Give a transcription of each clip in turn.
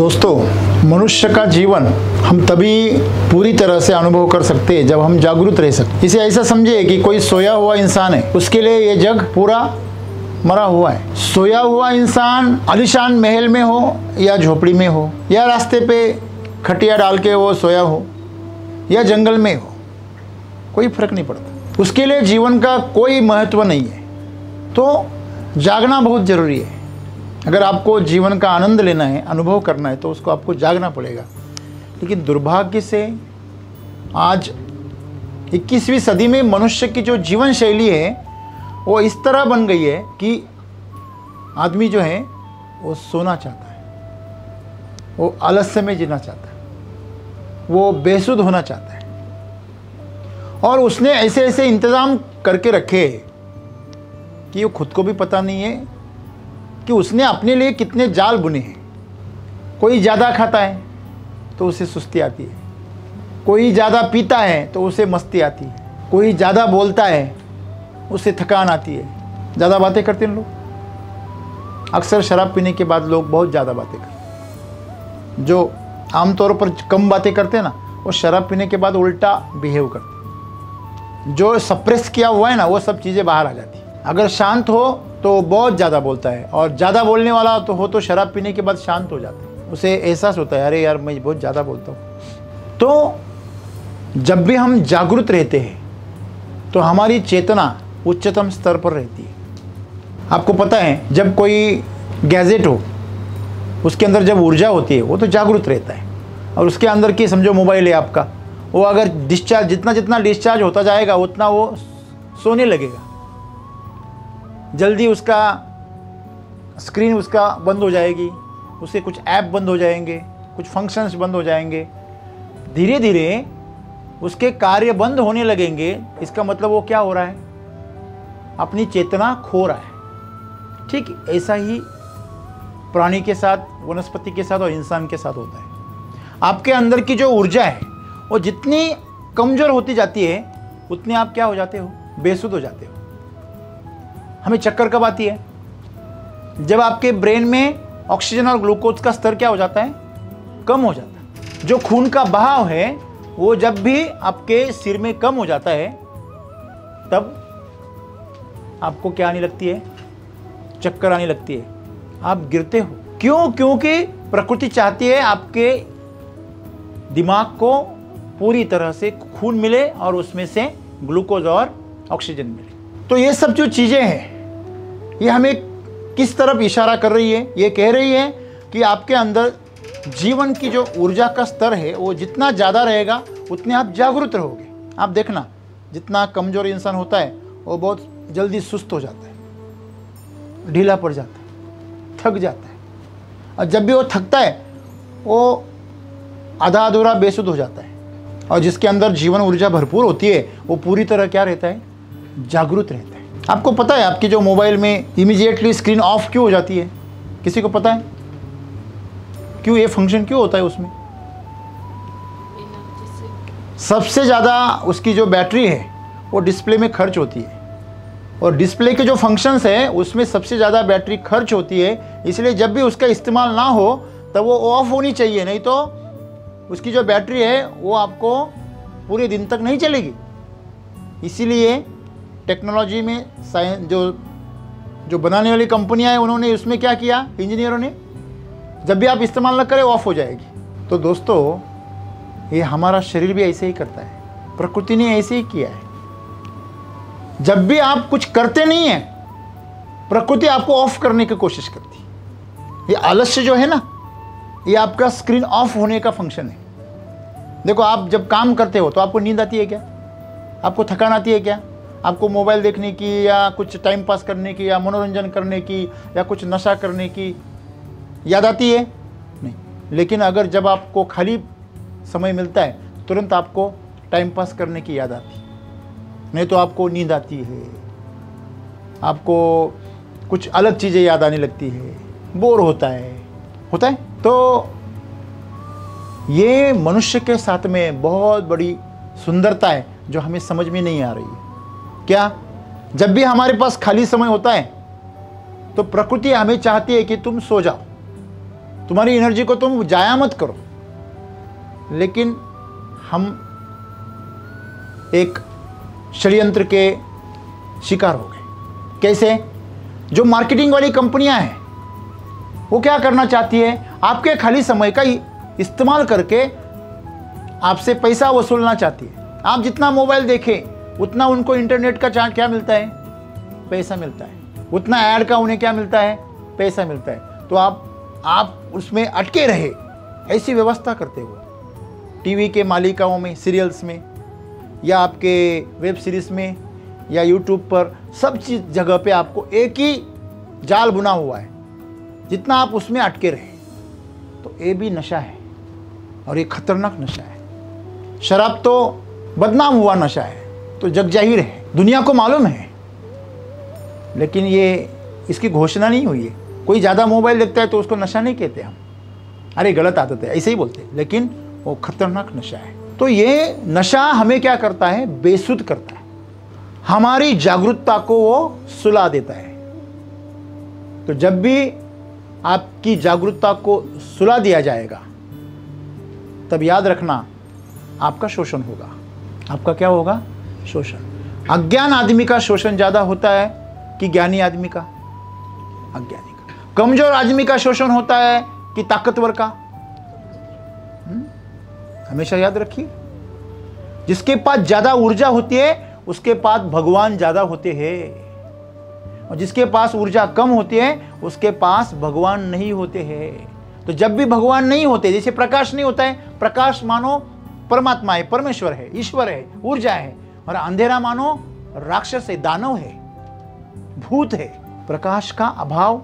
दोस्तों, मनुष्य का जीवन हम तभी पूरी तरह से अनुभव कर सकते हैं जब हम जागरूक रह सकते। इसे ऐसा समझिए कि कोई सोया हुआ इंसान है, उसके लिए ये जग पूरा मरा हुआ है। सोया हुआ इंसान आलीशान महल में हो या झोपड़ी में हो या रास्ते पे खटिया डाल के वो सोया हो या जंगल में हो, कोई फर्क नहीं पड़ता। उसके लिए जीवन का कोई महत्व नहीं है। तो जागना बहुत ज़रूरी है। अगर आपको जीवन का आनंद लेना है, अनुभव करना है, तो उसको आपको जागना पड़ेगा। लेकिन दुर्भाग्य से आज 21वीं सदी में मनुष्य की जो जीवन शैली है वो इस तरह बन गई है कि आदमी जो है वो सोना चाहता है, वो आलस्य में जीना चाहता है, वो बेसुध होना चाहता है। और उसने ऐसे ऐसे इंतज़ाम करके रखे कि वो खुद को भी पता नहीं है कि उसने अपने लिए कितने जाल बुने हैं। कोई ज़्यादा खाता है तो उसे सुस्ती आती है, कोई ज़्यादा पीता है तो उसे मस्ती आती है, कोई ज़्यादा बोलता है उसे थकान आती है। ज़्यादा बातें करते हैं लोग। अक्सर शराब पीने के बाद लोग बहुत ज़्यादा बातें करते हैं। जो आमतौर पर कम बातें करते हैं ना, वो शराब पीने के बाद उल्टा बिहेव करते हैं। जो सप्रेस किया हुआ है ना, वो सब चीज़ें बाहर आ जाती है। अगर शांत हो तो बहुत ज़्यादा बोलता है, और ज़्यादा बोलने वाला तो शराब पीने के बाद शांत हो जाता है। उसे एहसास होता है, अरे यार मैं बहुत ज़्यादा बोलता हूँ। तो जब भी हम जागरूक रहते हैं तो हमारी चेतना उच्चतम स्तर पर रहती है। आपको पता है, जब कोई गैजेट हो उसके अंदर जब ऊर्जा होती है वो तो जागरूक रहता है। और उसके अंदर की समझो मोबाइल है आपका, वो अगर डिस्चार्ज जितना डिस्चार्ज होता जाएगा उतना वो सोने लगेगा। जल्दी उसका स्क्रीन उसका बंद हो जाएगी, उसे कुछ ऐप बंद हो जाएंगे, कुछ फंक्शंस बंद हो जाएंगे, धीरे धीरे उसके कार्य बंद होने लगेंगे। इसका मतलब वो क्या हो रहा है, अपनी चेतना खो रहा है। ठीक ऐसा ही प्राणी के साथ, वनस्पति के साथ और इंसान के साथ होता है। आपके अंदर की जो ऊर्जा है वो जितनी कमज़ोर होती जाती है उतने आप क्या हो जाते हो, बेसुध हो जाते हो। हमें चक्कर कब आती है, जब आपके ब्रेन में ऑक्सीजन और ग्लूकोज का स्तर क्या हो जाता है, कम हो जाता है। जो खून का बहाव है वो जब भी आपके सिर में कम हो जाता है तब आपको क्या आने लगती है, चक्कर आने लगती है, आप गिरते हो। क्यों? क्योंकि प्रकृति चाहती है आपके दिमाग को पूरी तरह से खून मिले और उसमें से ग्लूकोज और ऑक्सीजन मिले। तो ये सब जो चीज़ें हैं ये हमें किस तरफ इशारा कर रही है, ये कह रही है कि आपके अंदर जीवन की जो ऊर्जा का स्तर है वो जितना ज़्यादा रहेगा उतने आप जागरूक रहोगे। आप देखना, जितना कमज़ोर इंसान होता है वो बहुत जल्दी सुस्त हो जाता है, ढीला पड़ जाता है, थक जाता है। और जब भी वो थकता है वो आधा अधूरा बेसुध हो जाता है। और जिसके अंदर जीवन ऊर्जा भरपूर होती है वो पूरी तरह क्या रहता है, जागरूक रहता है। आपको पता है आपकी जो मोबाइल में इमीडिएटली स्क्रीन ऑफ क्यों हो जाती है? किसी को पता है क्यों ये फंक्शन क्यों होता है? उसमें सबसे ज़्यादा उसकी जो बैटरी है वो डिस्प्ले में खर्च होती है, और डिस्प्ले के जो फंक्शंस है उसमें सबसे ज़्यादा बैटरी खर्च होती है। इसलिए जब भी उसका इस्तेमाल ना हो तब वो ऑफ होनी चाहिए, नहीं तो उसकी जो बैटरी है वो आपको पूरे दिन तक नहीं चलेगी। इसीलिए टेक्नोलॉजी में साइंस जो बनाने वाली कंपनियां हैं उन्होंने उसमें क्या किया, इंजीनियरों ने, जब भी आप इस्तेमाल न करें ऑफ हो जाएगी। तो दोस्तों, ये हमारा शरीर भी ऐसे ही करता है, प्रकृति ने ऐसे ही किया है। जब भी आप कुछ करते नहीं हैं प्रकृति आपको ऑफ करने की कोशिश करती है। ये आलस्य जो है ना, ये आपका स्क्रीन ऑफ होने का फंक्शन है। देखो, आप जब काम करते हो तो आपको नींद आती है क्या, आपको थकान आती है क्या, आपको मोबाइल देखने की या कुछ टाइम पास करने की या मनोरंजन करने की या कुछ नशा करने की याद आती है? नहीं। लेकिन अगर जब आपको खाली समय मिलता है तुरंत आपको टाइम पास करने की याद आती है, नहीं तो आपको नींद आती है, आपको कुछ अलग चीज़ें याद आने लगती है, बोर होता है। तो ये मनुष्य के साथ में बहुत बड़ी सुंदरता है जो हमें समझ में नहीं आ रही है। क्या? जब भी हमारे पास खाली समय होता है तो प्रकृति हमें चाहती है कि तुम सो जाओ, तुम्हारी एनर्जी को तुम जाया मत करो। लेकिन हम एक षड्यंत्र के शिकार हो गए। कैसे? जो मार्केटिंग वाली कंपनियां हैं वो क्या करना चाहती है, आपके खाली समय का इस्तेमाल करके आपसे पैसा वसूलना चाहती है। आप जितना मोबाइल देखें उतना उनको इंटरनेट का क्या मिलता है, पैसा मिलता है। उतना ऐड का उन्हें क्या मिलता है, पैसा मिलता है। तो आप उसमें अटके रहे, ऐसी व्यवस्था करते हो। टीवी के मालिकाओं में, सीरियल्स में, या आपके वेब सीरीज में, या यूट्यूब पर, सब चीज़ जगह पे आपको एक ही जाल बुना हुआ है। जितना आप उसमें अटके रहे, तो ये भी नशा है, और ये खतरनाक नशा है। शराब तो बदनाम हुआ नशा है, तो जग जाहिर है, दुनिया को मालूम है, लेकिन ये इसकी घोषणा नहीं हुई है। कोई ज़्यादा मोबाइल देखता है तो उसको नशा नहीं कहते हम, अरे गलत आदत है, ऐसे ही बोलते हैं, लेकिन वो खतरनाक नशा है। तो ये नशा हमें क्या करता है, बेसुध करता है, हमारी जागरूकता को वो सुला देता है। तो जब भी आपकी जागरूकता को सुला दिया जाएगा, तब याद रखना आपका शोषण होगा। आपका क्या होगा? शोषण। अज्ञान आदमी का शोषण ज़्यादा होता है कि ज्ञानी आदमी का? अज्ञानी का। कमजोर आदमी का शोषण होता है कि ताकतवर का? हमेशा याद रखिए, जिसके पास ज़्यादा ऊर्जा होती है उसके पास भगवान ज़्यादा होते हैं, और जिसके पास ऊर्जा कम होती है उसके पास भगवान नहीं होते हैं। तो जब भी भगवान नहीं होते, जैसे प्रकाश नहीं होता है, प्रकाश मानो परमात्मा है, परमेश्वर है, ईश्वर है, ऊर्जा है, और अंधेरा मानो राक्षस है, दानव है, भूत है। प्रकाश का अभाव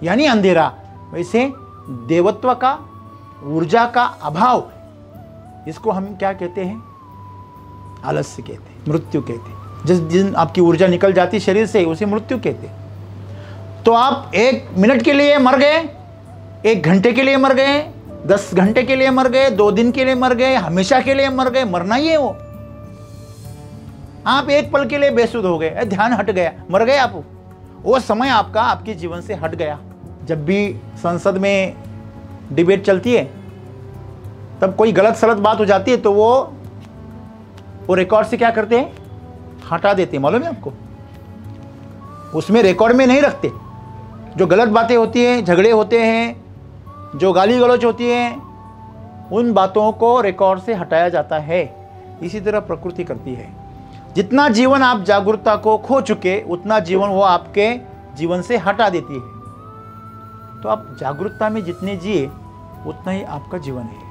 यानी अंधेरा, वैसे देवत्व का, ऊर्जा का अभाव, इसको हम क्या कहते हैं? आलस्य कहते हैं, मृत्यु कहते हैं। जिस दिन आपकी ऊर्जा निकल जाती शरीर से, उसे मृत्यु कहते हैं। तो आप 1 मिनट के लिए मर गए, 1 घंटे के लिए मर गए, 10 घंटे के लिए मर गए, 2 दिन के लिए मर गए, हमेशा के लिए मर गए, मरना ही है वो। आप 1 पल के लिए बेसुध हो गए, ध्यान हट गया, मर गए आप। वो समय आपका आपके जीवन से हट गया। जब भी संसद में डिबेट चलती है, तब कोई गलत सलत बात हो जाती है तो वो रिकॉर्ड से क्या करते हैं? हटा देते हैं। मालूम है आपको? उसमें रिकॉर्ड में नहीं रखते। जो गलत बातें होती हैं, झगड़े होते हैं, जो गाली गलौज होती है, उन बातों को रिकॉर्ड से हटाया जाता है। इसी तरह प्रकृति करती है। जितना जीवन आप जागरूकता को खो चुके, उतना जीवन वो आपके जीवन से हटा देती है। तो आप जागरूकता में जितने जिए उतना ही आपका जीवन है।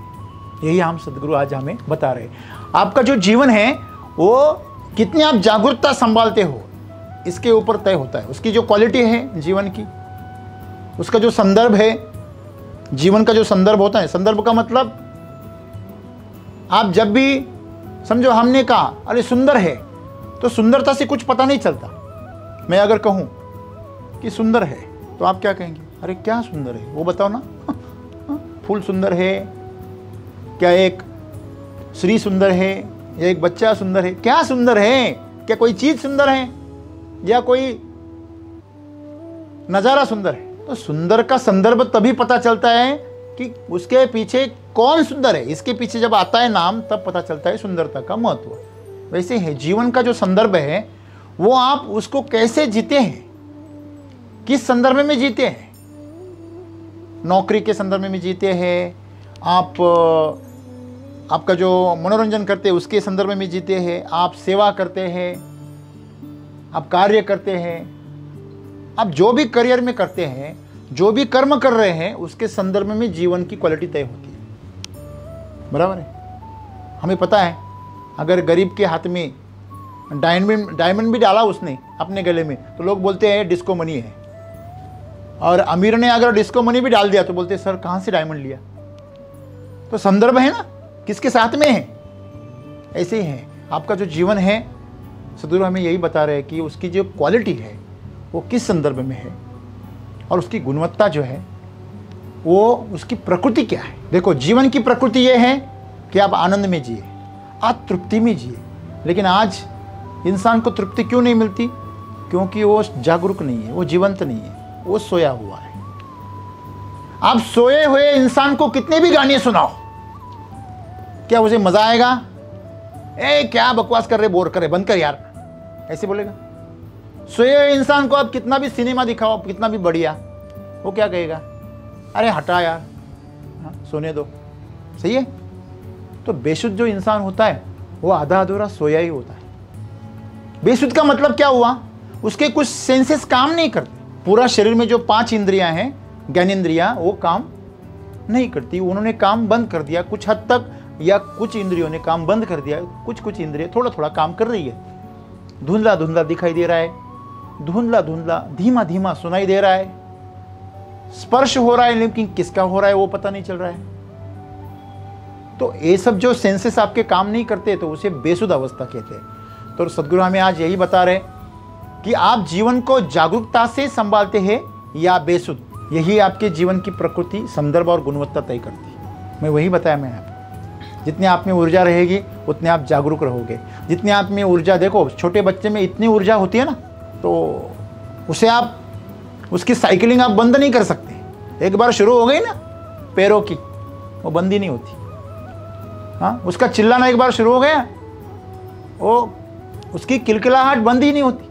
यही हम सदगुरु आज हमें बता रहे हैं। आपका जो जीवन है वो कितनी आप जागरूकता संभालते हो, इसके ऊपर तय होता है। उसकी जो क्वालिटी है जीवन की, उसका जो संदर्भ है, जीवन का जो संदर्भ होता है। संदर्भ का मतलब, आप जब भी समझो हमने कहा अरे सुंदर है, तो सुंदरता से कुछ पता नहीं चलता। मैं अगर कहूँ कि सुंदर है, तो आप क्या कहेंगे? अरे क्या सुंदर है वो बताओ ना। फूल सुंदर है क्या, एक स्त्री सुंदर है, या एक बच्चा सुंदर है? क्या सुंदर है? क्या कोई चीज सुंदर है, या कोई नज़ारा सुंदर है? तो सुंदर का संदर्भ तभी पता चलता है कि उसके पीछे कौन सुंदर है। इसके पीछे जब आता है नाम, तब पता चलता है सुंदरता का महत्व। वैसे है जीवन का जो संदर्भ है, वो आप उसको कैसे जीते हैं, किस संदर्भ में जीते हैं। नौकरी के संदर्भ में जीते हैं आप, आपका जो मनोरंजन करते हैं उसके संदर्भ में जीते हैं, आप सेवा करते हैं, आप कार्य करते हैं, आप जो भी करियर में करते हैं, जो भी कर्म कर रहे हैं, उसके संदर्भ में जीवन की क्वालिटी तय होती है। बराबर है? हमें पता है, अगर गरीब के हाथ में डायमंड भी डाला उसने अपने गले में, तो लोग बोलते हैं डिस्को मनी है। और अमीर ने अगर डिस्को मनी भी डाल दिया तो बोलते सर कहाँ से डायमंड लिया? तो संदर्भ है ना, किसके साथ में है। ऐसे ही है आपका जो जीवन है। सदगुरु हमें यही बता रहे हैं कि उसकी जो क्वालिटी है वो किस संदर्भ में है, और उसकी गुणवत्ता जो है वो उसकी प्रकृति क्या है। देखो, जीवन की प्रकृति ये है कि आप आनंद में जिए, आप तृप्ति में जिए। लेकिन आज इंसान को तृप्ति क्यों नहीं मिलती? क्योंकि वो जागरूक नहीं है, वो जीवंत नहीं है, वो सोया हुआ है। आप सोए हुए इंसान को कितने भी गाने सुनाओ, क्या उसे मजा आएगा? ए क्या बकवास कर रहे, बोर कर रहे, बंद कर यार, ऐसे बोलेगा। सोए हुए इंसान को आप कितना भी सिनेमा दिखाओ, कितना भी बढ़िया, वो क्या कहेगा? अरे हटा यार, हाँ, सोने दो। सही है। तो बेसुध जो इंसान होता है वो आधा अधूरा सोया ही होता है। बेसुध का मतलब क्या हुआ? उसके कुछ सेंसेस काम नहीं करते। पूरा शरीर में जो 5 इंद्रियां हैं, ज्ञानेंद्रियां, वो काम नहीं करती, उन्होंने काम बंद कर दिया कुछ हद तक, या कुछ इंद्रियों ने काम बंद कर दिया, कुछ इंद्रियां थोड़ा थोड़ा काम कर रही है। धुंधला धुंधला दिखाई दे रहा है, धुंधला धुंधला, धीमा धीमा सुनाई दे रहा है, स्पर्श हो रहा है लेकिन किसका हो रहा है वो पता नहीं चल रहा है। तो ये सब जो सेंसेस आपके काम नहीं करते तो उसे बेसुध अवस्था कहते हैं। तो सद्गुरु हमें आज यही बता रहे कि आप जीवन को जागरूकता से संभालते हैं या बेसुध, यही आपके जीवन की प्रकृति, संदर्भ और गुणवत्ता तय करती है। मैं वही बताया मैंने आपको। जितने आप में ऊर्जा रहेगी उतने आप जागरूक रहोगे। जितने आप में ऊर्जा, देखो छोटे बच्चे में इतनी ऊर्जा होती है ना, तो उसे आप, उसकी साइकिलिंग आप बंद नहीं कर सकते। एक बार शुरू हो गई ना पैरों की, वो बंद ही नहीं होती। हाँ, उसका चिल्लाना एक बार शुरू हो गया, वो उसकी किलकिलाहट बंद ही नहीं होती।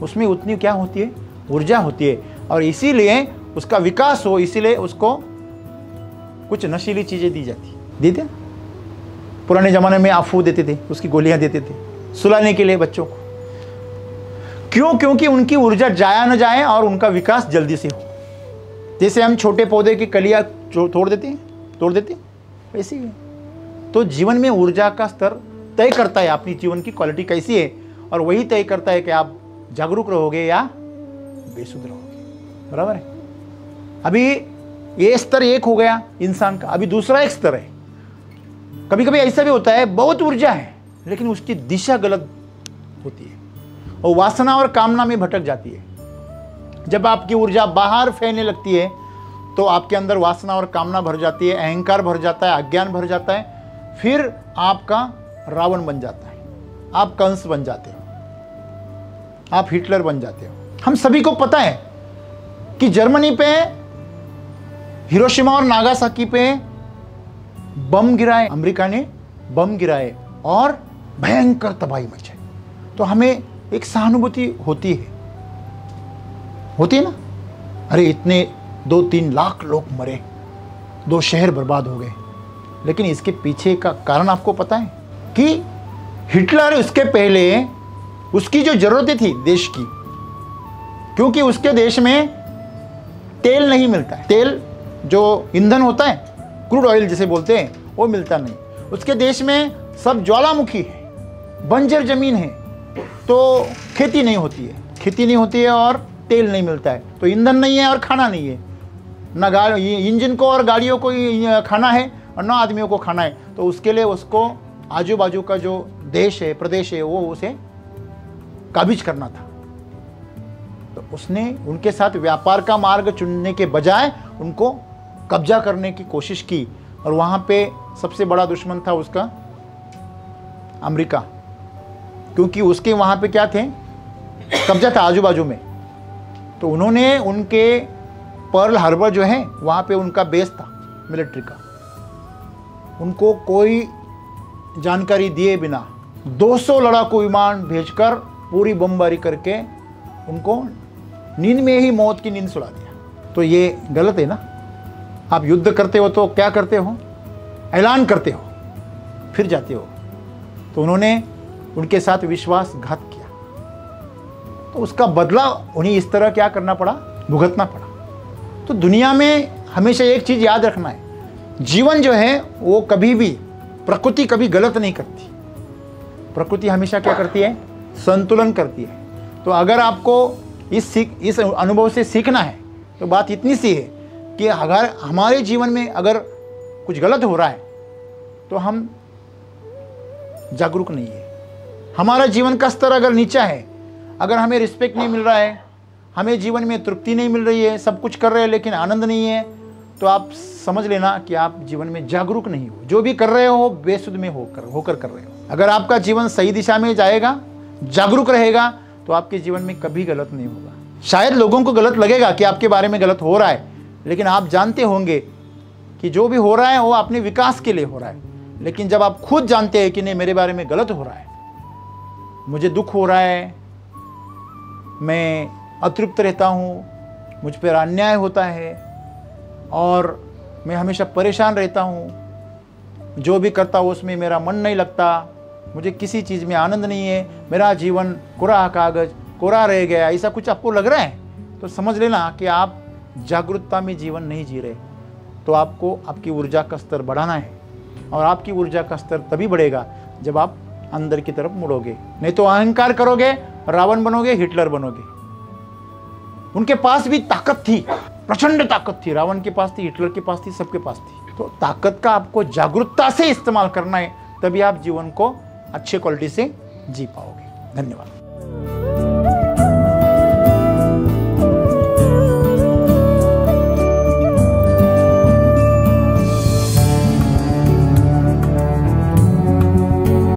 उसमें उतनी क्या होती है? ऊर्जा होती है। और इसीलिए उसका विकास हो, इसीलिए उसको कुछ नशीली चीजें दी जाती, देते। पुराने जमाने में अफू देते थे, उसकी गोलियां देते थे सुलाने के लिए बच्चों को। क्यों? क्योंकि उनकी ऊर्जा जाया न जाए और उनका विकास जल्दी से हो। जैसे हम छोटे पौधे की कलियां तोड़ देते हैं, वैसे ही है। तो जीवन में ऊर्जा का स्तर तय करता है अपनी जीवन की क्वालिटी कैसी है, और वही तय करता है कि आप जागरूक रहोगे या बेसुध रहोगे। बराबर है। अभी ये स्तर एक हो गया इंसान का, अभी दूसरा एक स्तर है। कभी कभी ऐसा भी होता है, बहुत ऊर्जा है लेकिन उसकी दिशा गलत होती है और वासना और कामना में भटक जाती है। जब आपकी ऊर्जा बाहर फैलने लगती है तो आपके अंदर वासना और कामना भर जाती है, अहंकार भर जाता है, अज्ञान भर जाता है। फिर आपका रावण बन जाता है, आप कंस बन जाते हो, आप हिटलर बन जाते हो। हम सभी को पता है कि जर्मनी पे, हिरोशिमा और नागासाकी पे बम गिराए, अमेरिका ने बम गिराए और भयंकर तबाही मचाई। तो हमें एक सहानुभूति होती है ना। अरे इतने 2-3 लाख लोग मरे, 2 शहर बर्बाद हो गए। लेकिन इसके पीछे का कारण आपको पता है कि हिटलर, उसके पहले उसकी जो जरूरतें थी देश की, क्योंकि उसके देश में तेल नहीं मिलता है, तेल जो ईंधन होता है, क्रूड ऑयल जिसे बोलते हैं, वो मिलता नहीं। उसके देश में सब ज्वालामुखी है, बंजर जमीन है, तो खेती नहीं होती है और तेल नहीं मिलता है, तो ईंधन नहीं है और खाना नहीं है। ना गाड़ी, इंजन को और गाड़ियों को खाना है और ना आदमियों को खाना है। तो उसके लिए उसको आजू बाजू का जो देश है, प्रदेश है, वो उसे काबिज करना था। तो उसने उनके साथ व्यापार का मार्ग चुनने के बजाय उनको कब्जा करने की कोशिश की। और वहाँ पे सबसे बड़ा दुश्मन था उसका अमेरिका, क्योंकि उसके वहाँ पे क्या थे, कब्जा था आजू बाजू में। तो उन्होंने उनके पर्ल हार्बर जो है वहाँ पे उनका बेस था मिलिट्री का, उनको कोई जानकारी दिए बिना 200 लड़ाकू विमान भेजकर पूरी बमबारी करके उनको नींद में ही मौत की नींद सुला दिया। तो ये गलत है ना। आप युद्ध करते हो तो क्या करते हो? ऐलान करते हो, फिर जाते हो। तो उन्होंने उनके साथ विश्वासघात किया, तो उसका बदला उन्हें इस तरह क्या करना पड़ा, भुगतना पड़ा। तो दुनिया में हमेशा एक चीज़ याद रखना है, जीवन जो है वो कभी भी, प्रकृति कभी गलत नहीं करती। प्रकृति हमेशा क्या करती है, संतुलन करती है। तो अगर आपको इस अनुभव से सीखना है तो बात इतनी सी है कि अगर हमारे जीवन में अगर कुछ गलत हो रहा है तो हम जागरूक नहीं है। हमारा जीवन का स्तर अगर नीचा है, अगर हमें रिस्पेक्ट नहीं मिल रहा है, हमें जीवन में तृप्ति नहीं मिल रही है, सब कुछ कर रहे हैं लेकिन आनंद नहीं है, तो आप समझ लेना कि आप जीवन में जागरूक नहीं हो। जो भी कर रहे हो बेसुध में होकर कर रहे हो। अगर आपका जीवन सही दिशा में जाएगा, जागरूक रहेगा, तो आपके जीवन में कभी गलत नहीं होगा। शायद लोगों को गलत लगेगा कि आपके बारे में गलत हो रहा है, लेकिन आप जानते होंगे कि जो भी हो रहा है वो अपने विकास के लिए हो रहा है। लेकिन जब आप खुद जानते हैं कि नहीं, मेरे बारे में गलत हो रहा है, मुझे दुख हो रहा है, मैं अतृप्त रहता हूँ, मुझ पर अन्याय होता है और मैं हमेशा परेशान रहता हूँ, जो भी करता हूँ उसमें मेरा मन नहीं लगता, मुझे किसी चीज़ में आनंद नहीं है, मेरा जीवन कोरा कागज कोरा रह गया, ऐसा कुछ आपको लग रहा है तो समझ लेना कि आप जागरूकता में जीवन नहीं जी रहे। तो आपको आपकी ऊर्जा का स्तर बढ़ाना है, और आपकी ऊर्जा का स्तर तभी बढ़ेगा जब आप अंदर की तरफ मुड़ोगे। नहीं तो अहंकार करोगे, रावण बनोगे, हिटलर बनोगे। उनके पास भी ताकत थी, प्रचंड ताकत थी, रावण के पास थी, हिटलर के पास थी, सबके पास थी। तो ताकत का आपको जागरूकता से इस्तेमाल करना है, तभी आप जीवन को अच्छे क्वालिटी से जी पाओगे। धन्यवाद।